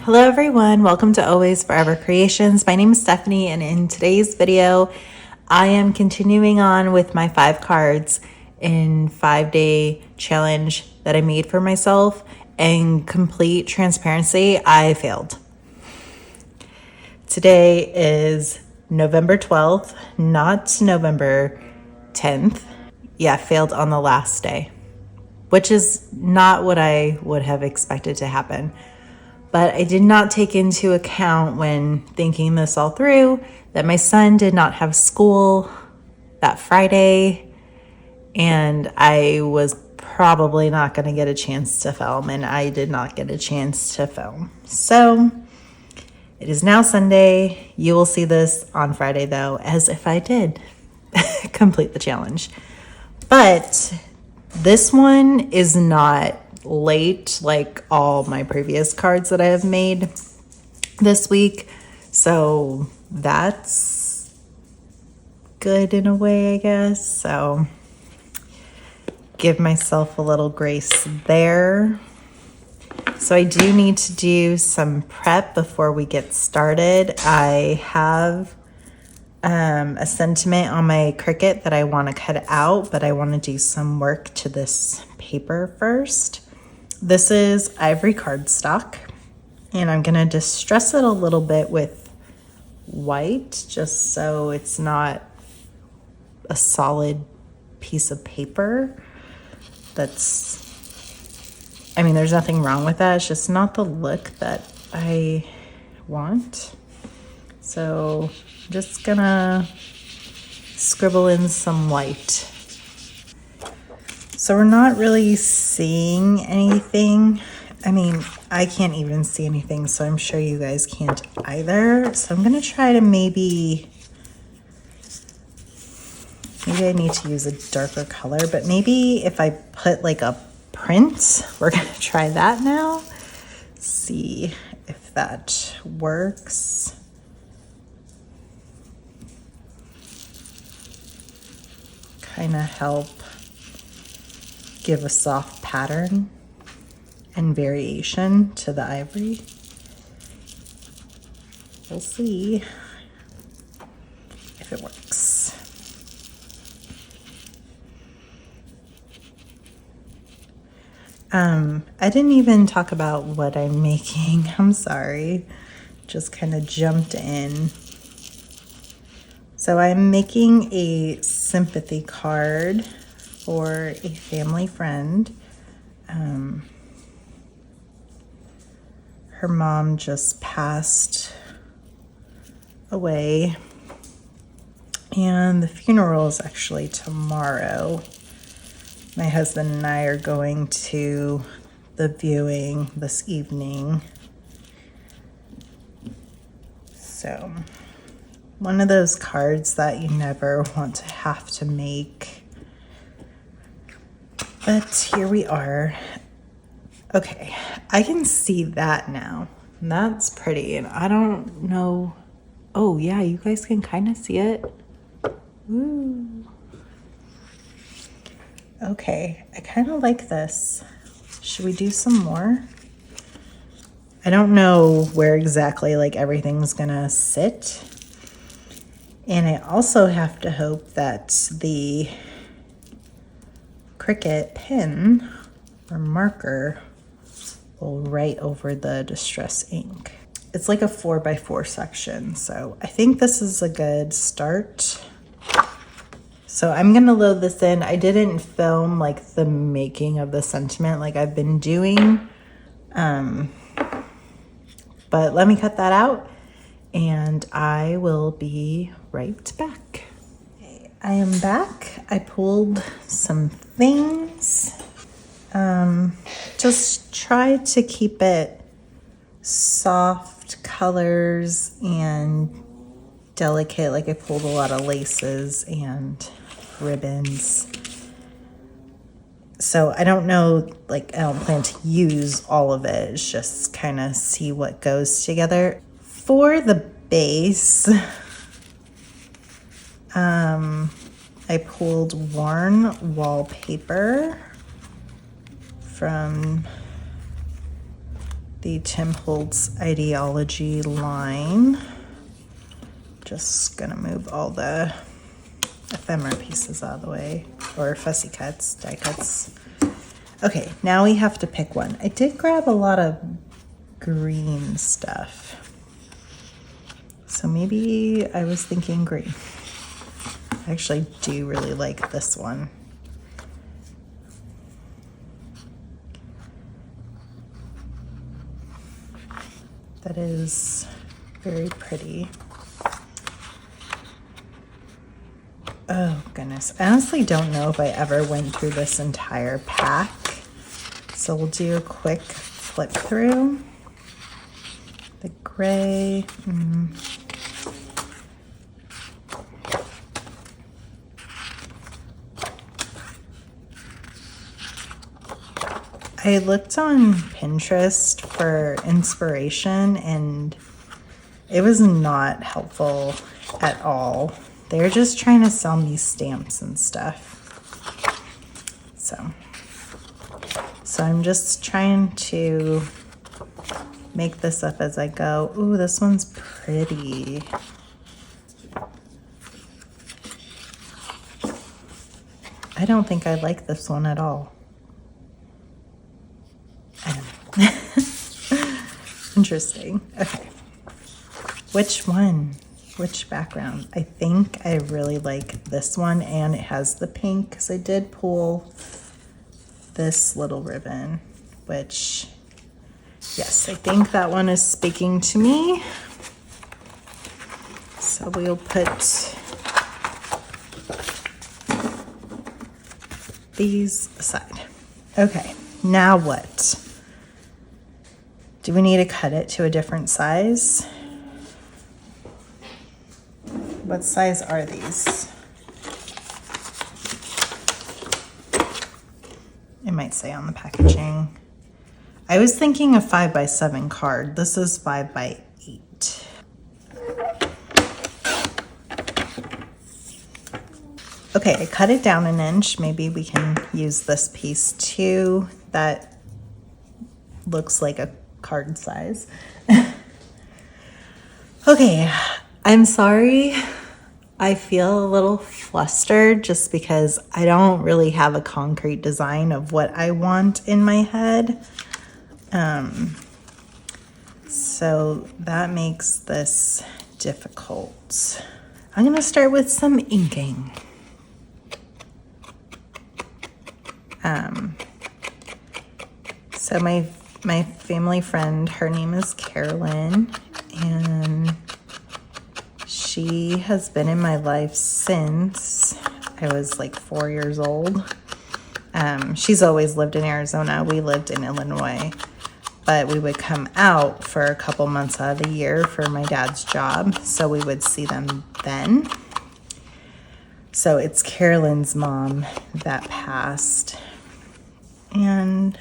Hello everyone, welcome to AlwaysForever Creations. My name is Stephanie, and in today's video, I am continuing on with my 5 cards in 5-day challenge that I made for myself. And complete transparency, I failed. Today is November 12th, not November 10th. Yeah, failed on the last day, which is not what I would have expected to happen. But I did not take into account when thinking this all through that my son did not have school that Friday, and I was probably not going to get a chance to film, and I did not get a chance to film. So it is now Sunday. You will see this on Friday, though, as if I did complete the challenge. But this one is not late like all my previous cards that I have made this week. So that's good in a way, I guess. So give myself a little grace there. So I do need to do some prep before we get started. I have a sentiment on my Cricut that I want to cut out, but I want to do some work to this paper first. This is ivory cardstock, and I'm going to distress it a little bit with white just so it's not a solid piece of paper. I mean, there's nothing wrong with that. It's just not the look that I want. So I'm just going to scribble in some white. So we're not really seeing anything. I mean, I can't even see anything, so I'm sure you guys can't either. So I'm gonna try to maybe I need to use a darker color, but maybe if I put like a print, we're gonna try that now. See if that works. Kind of help give a soft pattern and variation to the ivory. We'll see if it works. I didn't even talk about what I'm making. I'm sorry. Just kind of jumped in. So I'm making a sympathy card for a family friend. Her mom just passed away, and the funeral is actually tomorrow. My husband and I are going to the viewing this evening. So one of those cards that you never want to have to make. But here we are. Okay, I can see that now. That's pretty, and I don't know. Oh yeah, you guys can kind of see it. Ooh. Okay, I kind of like this. Should we do some more? I don't know where exactly like everything's gonna sit. And I also have to hope that the Cricut pen or marker will write over the distress ink. It's like a 4x4 section, so I think this is a good start. So I'm gonna load this in. I didn't film like the making of the sentiment like I've been doing, but let me cut that out and I will be right back. Okay, I am back. I pulled some things. Just try to keep it soft colors and delicate. Like I pulled a lot of laces and ribbons. So I don't know, like I don't plan to use all of it. It's just kind of see what goes together. For the base, I pulled worn wallpaper from the Tim Holtz Ideology line. Just gonna move all the ephemera pieces out of the way, or fussy cuts, die cuts. Okay, now we have to pick one. I did grab a lot of green stuff, so maybe I was thinking green. I actually do really like this one. That is very pretty. Oh goodness, I honestly don't know if I ever went through this entire pack. So we'll do a quick flip through. The gray. I looked on Pinterest for inspiration and it was not helpful at all. They're just trying to sell me stamps and stuff. So I'm just trying to make this up as I go. Ooh, this one's pretty. I don't think I like this one at all. I don't know. Interesting. Okay. Which one? Which background? I think I really like this one, and it has the pink because I did pull this little ribbon, which, yes, I think that one is speaking to me. So we'll put these aside. Okay, now what? Do we need to cut it to a different size? What size are these? It might say on the packaging. I was thinking a 5x7 card. This is 5x8. Okay, I cut it down an inch. Maybe we can use this piece too. That looks like a card size. Okay, I'm sorry. I feel a little flustered just because I don't really have a concrete design of what I want in my head. So that makes this difficult. I'm gonna start with some inking. So my family friend, her name is Carolyn, and she has been in my life since I was like 4 years old. She's always lived in Arizona. We lived in Illinois, but we would come out for a couple months out of the year for my dad's job, so we would see them then. So it's Carolyn's mom that passed, and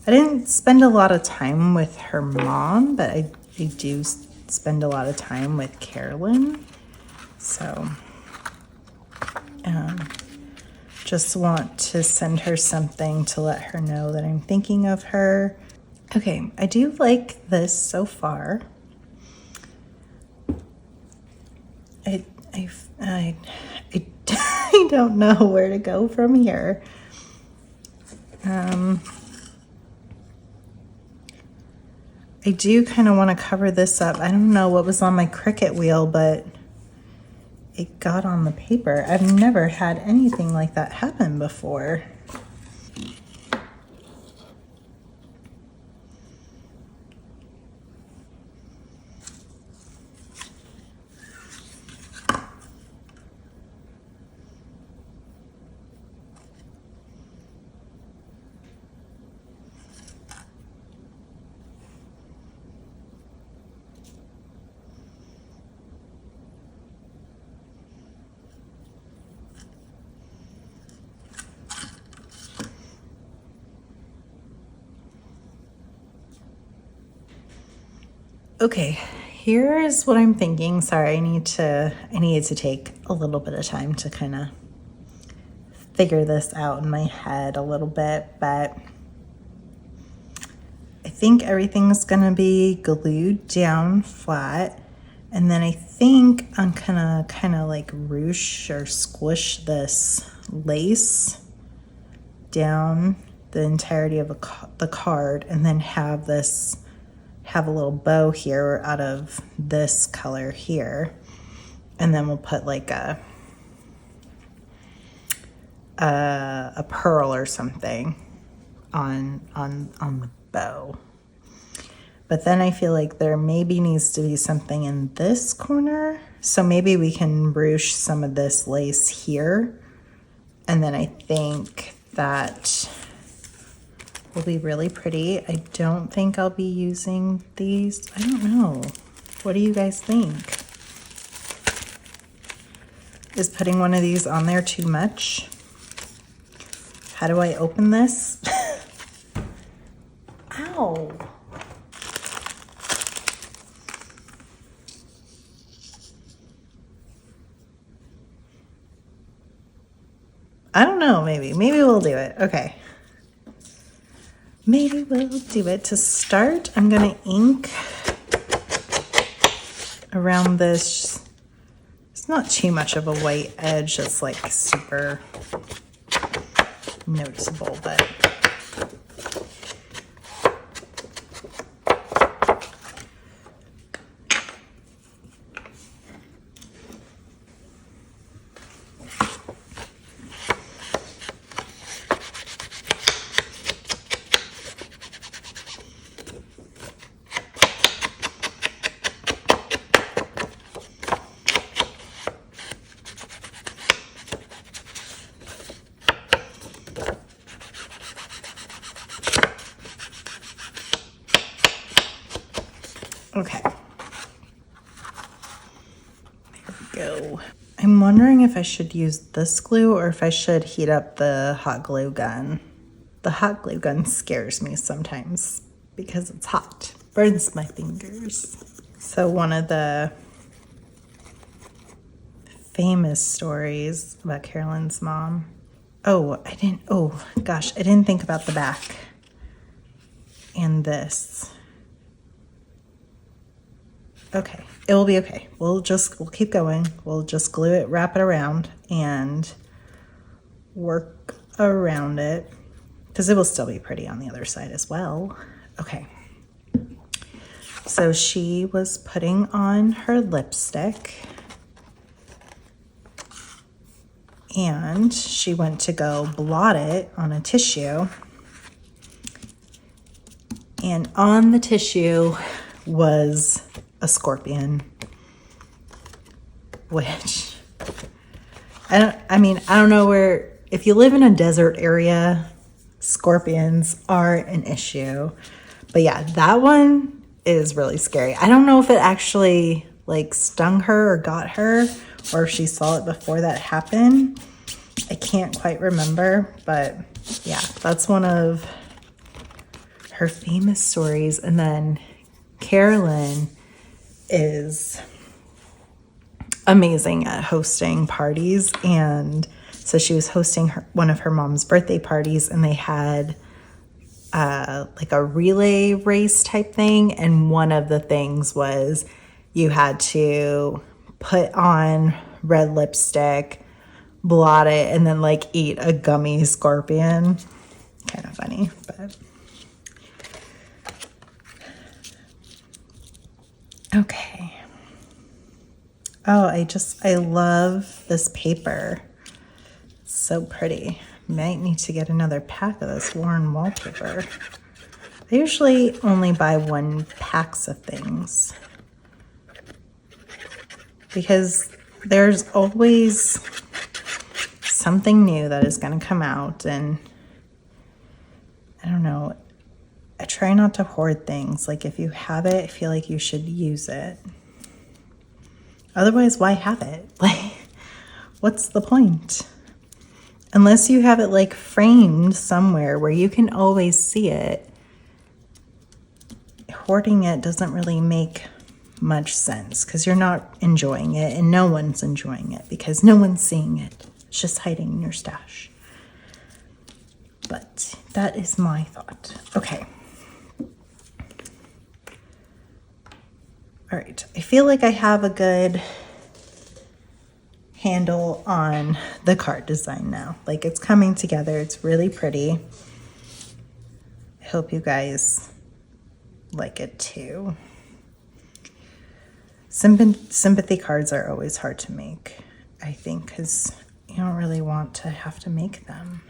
I didn't spend a lot of time with her mom, but I do spend a lot of time with Carolyn. So just want to send her something to let her know that I'm thinking of her. Okay, I do like this so far. I don't know where to go from here. I do kind of want to cover this up. I don't know what was on my Cricut wheel, but it got on the paper. I've never had anything like that happen before. Okay, here's what I'm thinking. Sorry, I needed to take a little bit of time to kind of figure this out in my head a little bit, but I think everything's gonna be glued down flat. And then I think I'm gonna kind of like ruche or squish this lace down the entirety of the card, and then have a little bow here out of this color here. And then we'll put like a pearl or something on the bow. But then I feel like there maybe needs to be something in this corner. So maybe we can ruche some of this lace here. And then I think that will be really pretty. I don't think I'll be using these. I don't know. What do you guys think? Is putting one of these on there too much? How do I open this? Ow. I don't know, maybe we'll do it. Okay. Maybe we'll do it. To start, I'm gonna ink around this. It's not too much of a white edge that's like super noticeable, but okay. There we go. I'm wondering if I should use this glue or if I should heat up the hot glue gun. The hot glue gun scares me sometimes because it's hot. Burns my fingers. So one of the famous stories about Carolyn's mom. Oh gosh, I didn't think about the back and this. Okay, it will be okay. We'll keep going. We'll just glue it, wrap it around, and work around it because it will still be pretty on the other side as well. Okay. So she was putting on her lipstick and she went to go blot it on a tissue. And on the tissue was a scorpion, which I don't know where, if you live in a desert area, scorpions are an issue. But yeah, that one is really scary. I don't know if it actually like stung her or got her, or if she saw it before that happened. I can't quite remember, but yeah, that's one of her famous stories. And then Carolyn is amazing at hosting parties, and so she was hosting one of her mom's birthday parties, and they had like a relay race type thing, and one of the things was you had to put on red lipstick, blot it, and then like eat a gummy scorpion. Kind of funny, but okay. Oh, I love this paper. It's so pretty. Might need to get another pack of this worn wallpaper. I usually only buy 1 packs of things because there's always something new that is going to come out, and I don't know. I try not to hoard things. Like if you have it, I feel like you should use it. Otherwise, why have it? Like, what's the point? Unless you have it like framed somewhere where you can always see it, hoarding it doesn't really make much sense because you're not enjoying it and no one's enjoying it because no one's seeing it. It's just hiding in your stash. But that is my thought. Okay. All right, I feel like I have a good handle on the card design now. Like, it's coming together. It's really pretty. I hope you guys like it too. Sympathy cards are always hard to make, I think, because you don't really want to have to make them.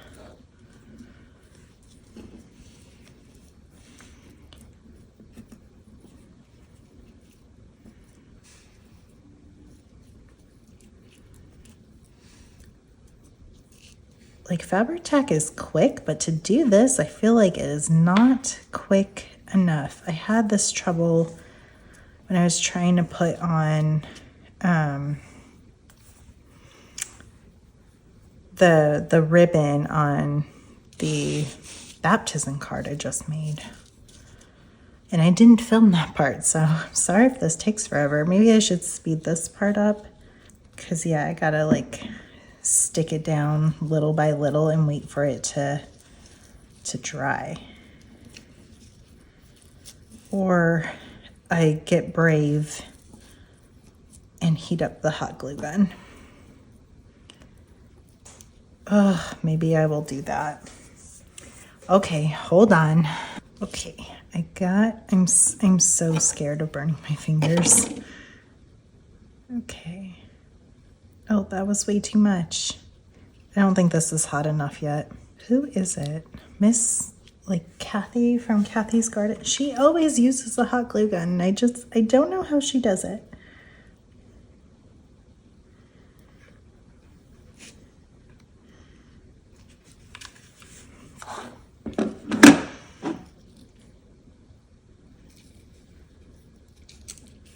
Like, Fabri-Tac is quick, but to do this, I feel like it is not quick enough. I had this trouble when I was trying to put on the ribbon on the baptism card I just made. And I didn't film that part, so I'm sorry if this takes forever. Maybe I should speed this part up, because yeah, I gotta like stick it down little by little and wait for it to dry. Or I get brave and heat up the hot glue gun. Oh, maybe I will do that. Okay, hold on. Okay, I'm so scared of burning my fingers. Okay. Oh, that was way too much. I don't think this is hot enough yet. Who is it? Miss, like, Kathy from Kathy's Garden? She always uses a hot glue gun, and I don't know how she does it.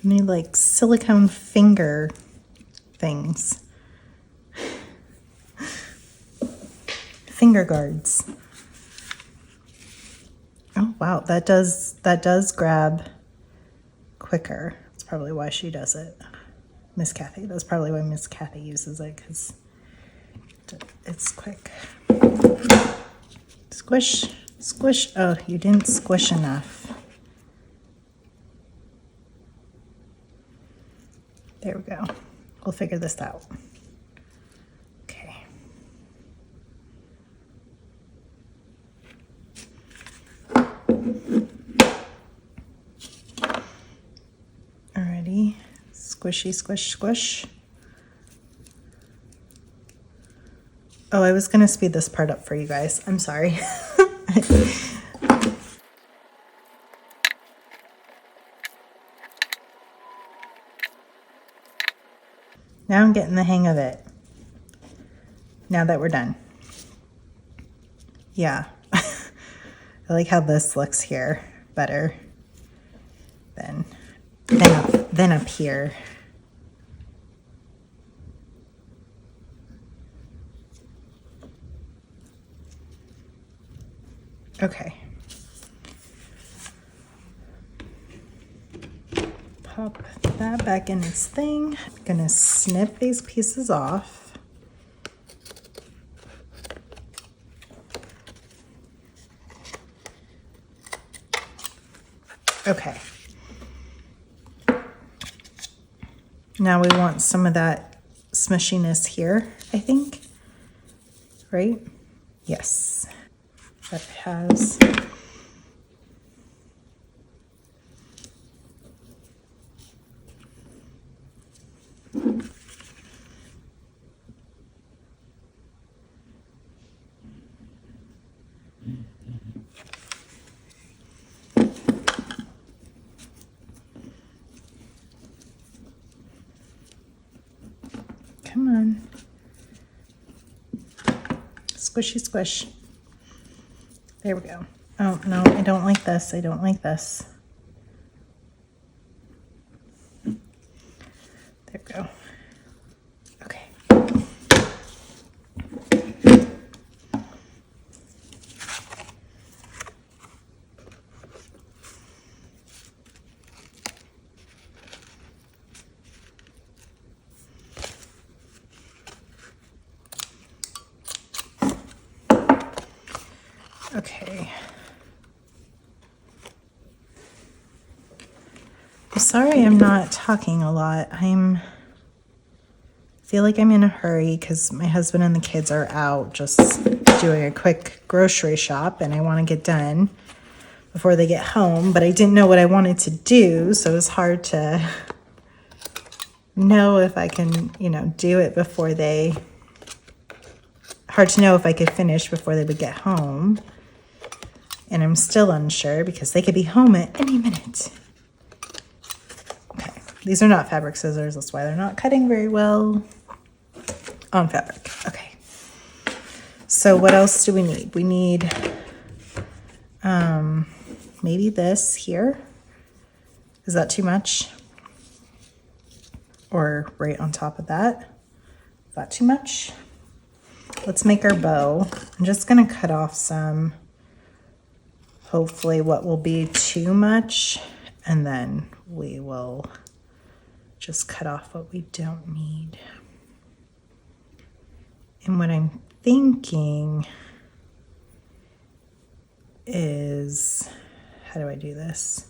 I need like silicone finger things. Finger guards. Oh wow, that does grab quicker. That's probably why she does it. Miss Kathy. That's probably why Miss Kathy uses it, because it's quick. Squish, squish. Oh, you didn't squish enough. There we go. We'll figure this out. Okay. Alrighty. Squishy, squish, squish. Oh, I was going to speed this part up for you guys. I'm sorry. Now I'm getting the hang of it. Now that we're done. Yeah. I like how this looks here better than up here. Okay. Pop that back in its thing. I'm gonna snip these pieces off. Okay. Now we want some of that smushiness here, I think. Right? Yes. That has. Come on. Squishy squish. There we go. Oh, no, I don't like this. I don't like this. There we go. Okay. Okay. sorry I'm not talking a lot. Feel like I'm in a hurry because my husband and the kids are out just doing a quick grocery shop, and I want to get done before they get home, but I didn't know what I wanted to do, so it was hard to know if I can, do it before hard to know if I could finish before they would get home. And I'm still unsure because they could be home at any minute. Okay, these are not fabric scissors, that's why they're not cutting very well on fabric. Okay, so what else do we need? We need maybe this here. Is that too much? Or right on top of that? Is that too much? Let's make our bow. I'm just gonna cut off some, hopefully what will be too much, and then we will just cut off what we don't need. And what I'm thinking is, how do I do this?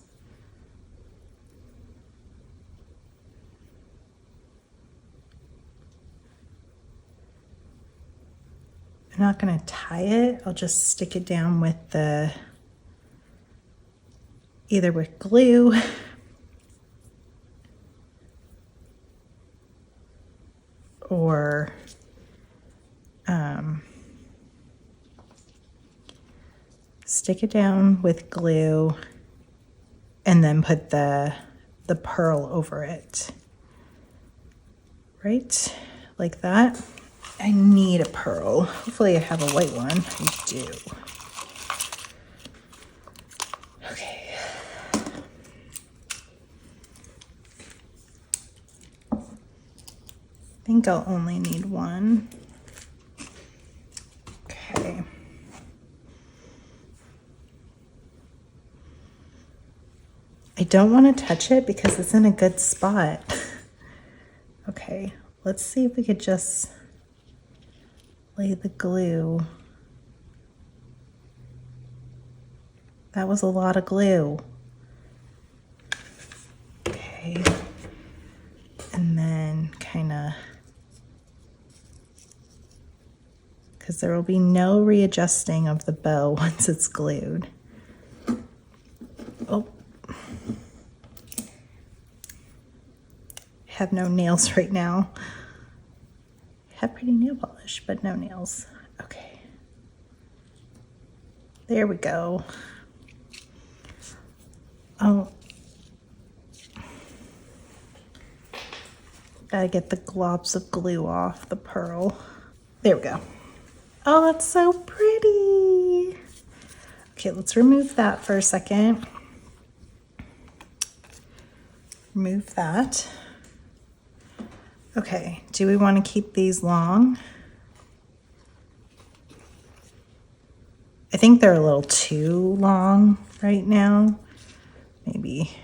I'm not going to tie it. I'll just stick it down with either with glue or stick it down with glue and then put the pearl over it. Right? Like that. I need a pearl. Hopefully I have a white one. I do. Okay. I think I'll only need one. Okay. I don't want to touch it because it's in a good spot. Okay, let's see if we could just lay the glue. That was a lot of glue. Okay. And then kind of, because there will be no readjusting of the bow once it's glued. Oh. I have no nails right now. Have pretty nail polish, but no nails. Okay. There we go. Oh. Gotta get the globs of glue off the pearl. There we go. Oh, that's so pretty. Okay, let's remove that for a second. Remove that. Okay, do we want to keep these long? I think they're a little too long right now. Maybe.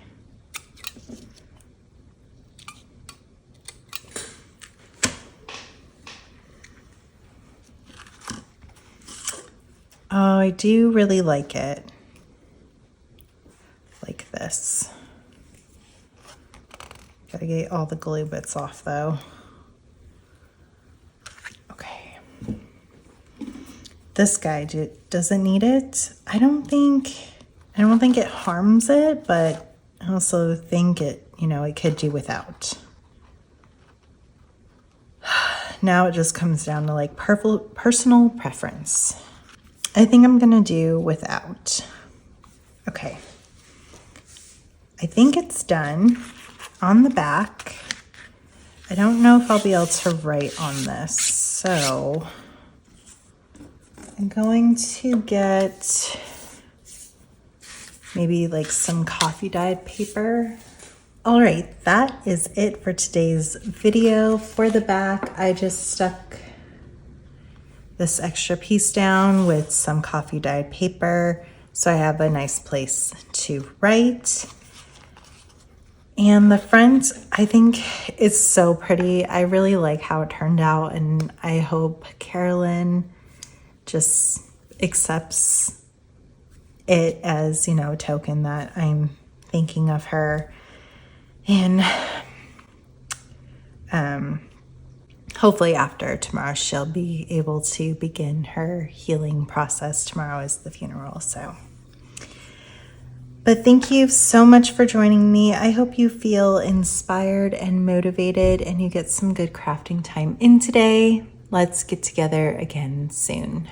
Oh, I do really like it. Like this. Gotta get all the glue bits off though. Okay. This guy doesn't need it. I don't think it harms it, but I also think it, it could do without. Now it just comes down to like personal preference. I think I'm gonna do without. Okay. I think it's done. On the back, I don't know if I'll be able to write on this, so I'm going to get maybe like some coffee dyed paper. All right, that is it for today's video. For the back, I just stuck this extra piece down with some coffee dyed paper so I have a nice place to write. And the front, I think, is so pretty. I really like how it turned out, and I hope Carolyn just accepts it as, a token that I'm thinking of her. And hopefully after tomorrow, she'll be able to begin her healing process. Tomorrow is the funeral, so. But thank you so much for joining me. I hope you feel inspired and motivated and you get some good crafting time in today. Let's get together again soon.